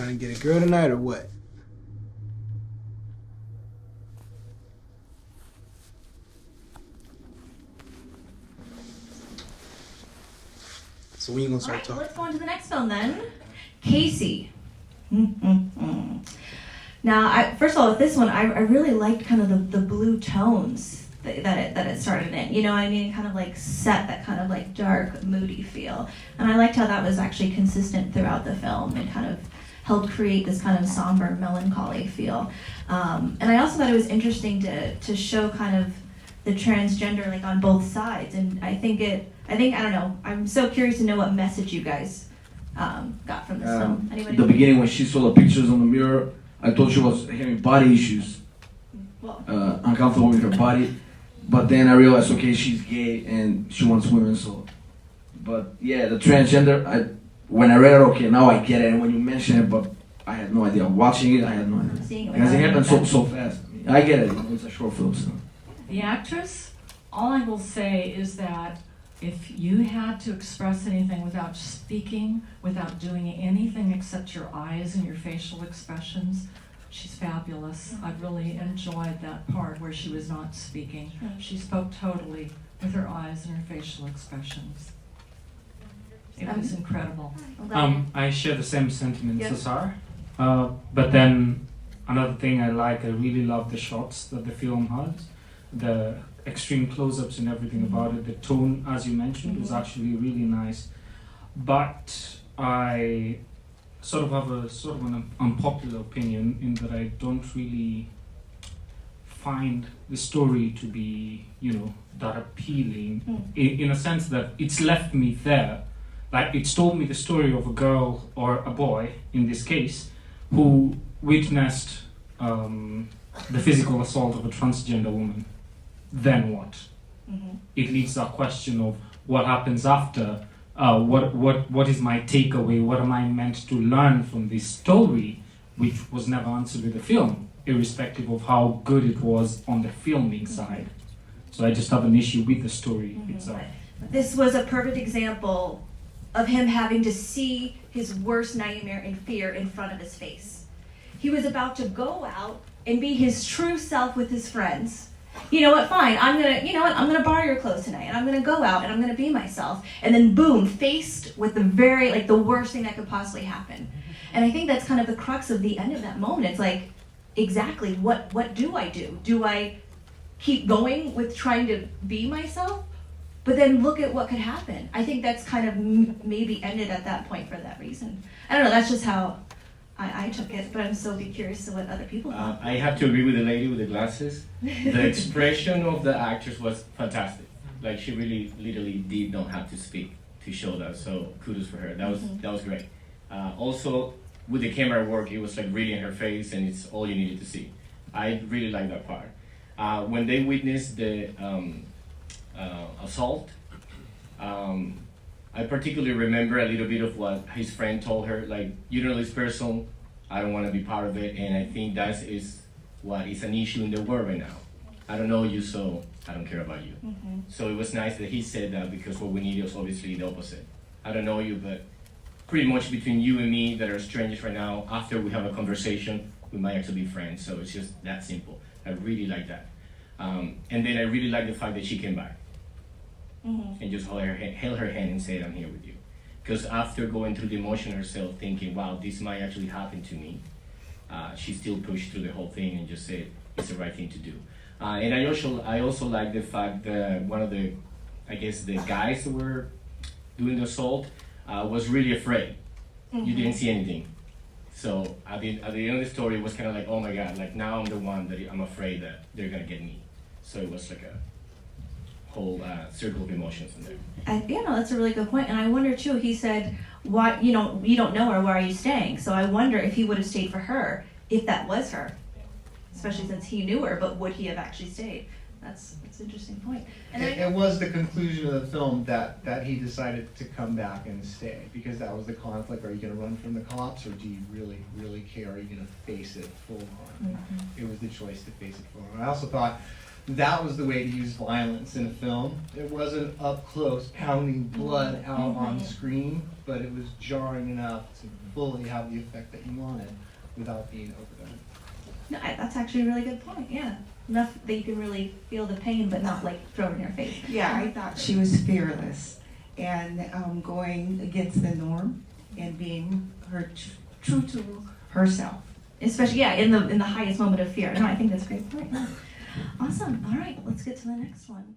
trying to get a girl tonight or what? So when you gonna start talking? Let's go on to the next film then. Casey. Now, first of all, with this one, I really liked kind of the blue tones that it started in. You know what I mean? Kind of like set that kind of like dark, moody feel. And I liked how that was actually consistent throughout the film and kind of helped create this kind of somber, melancholy feel. And I also thought it was interesting to show kind of the transgender like on both sides. And I don't know, I'm so curious to know what message you guys got from this film. Anybody? The beginning when she saw the pictures on the mirror, I thought she was having body issues, uncomfortable with her body. But then I realized, okay, she's gay and she wants women. So, but yeah, the transgender. When I read it, okay, now I get it. And when you mention it, but I had no idea. Watching it, I had no idea. Seeing it Because it happened so fast. I get it. It's a short film. So. The actress, all I will say is that if you had to express anything without speaking, without doing anything except your eyes and your facial expressions, she's fabulous. I really enjoyed that part where she was not speaking. She spoke totally with her eyes and her facial expressions. It was incredible. I share the same sentiments Yes. as her. But then another thing I really love the shots that the film has. The extreme close-ups and everything about it. The tone, as you mentioned, was actually really nice. But I sort of have an unpopular opinion in that I don't really find the story to be, that appealing. In a sense that it's left me there. Like, it's told me the story of a girl or a boy, in this case, who witnessed the physical assault of a transgender woman. Then what? It leads to a question of what happens after. What is my takeaway? What am I meant to learn from this story, which was never answered with the film, irrespective of how good it was on the filming side. So I just have an issue with the story itself. This was a perfect example of him having to see his worst nightmare and fear in front of his face. He was about to go out and be his true self with his friends. You know what, fine, I'm gonna borrow your clothes tonight and I'm gonna go out and I'm gonna be myself. And then boom, faced with the worst thing that could possibly happen. And I think that's kind of the crux of the end of that moment. It's like, exactly, what do I do? Do I keep going with trying to be myself? But then look at what could happen. I think that's kind of maybe ended at that point for that reason. I don't know, that's just how I took it, but I'm still be curious to what other people thought. I have to agree with the lady with the glasses. The expression of the actress was fantastic. Like, she really, literally did not have to speak to show that, so kudos for her. That was great. Also, with the camera work, it was like really in her face, and it's all you needed to see. I really like that part. When they witnessed the assault, I particularly remember a little bit of what his friend told her, like, you know, this person, I don't want to be part of it, and I think that is what is an issue in the world right now. I don't know you, so I don't care about you. So it was nice that he said that, because what we need is obviously the opposite. I don't know you, but pretty much between you and me that are strangers right now, after we have a conversation, we might actually be friends, so it's just that simple. I really like that. And then I really like the fact that she came back. And just held her hand and said, I'm here with you. Because after going through the emotion herself, thinking, wow, this might actually happen to me, she still pushed through the whole thing and just said, it's the right thing to do. And I also like the fact that one of the, I guess, the guys who were doing the assault was really afraid. You didn't see anything. So at the end of the story, it was kind of like, oh my God, like now I'm the one that I'm afraid that they're gonna get me. So it was like a whole circle of emotions in there. That's a really good point. And I wonder too, he said, why, you don't know her, why are you staying? So I wonder if he would have stayed for her, if that was her. Especially since he knew her, but would he have actually stayed? That's an interesting point. And it was the conclusion of the film that he decided to come back and stay, because that was the conflict. Are you going to run from the cops, or do you really, really care? Are you going to face it full on? It was the choice to face it full on. I also thought that was the way to use violence in a film. It wasn't up close, pounding blood out on screen, but it was jarring enough to fully have the effect that you wanted without being overdone. No, that's actually a really good point. Yeah, enough that you can really feel the pain, but not like throw it in your face. Yeah, I thought she was fearless and going against the norm and being true to herself. Especially, yeah, in the highest moment of fear. No, I think that's a great point. Yeah. Awesome. All right, let's get to the next one.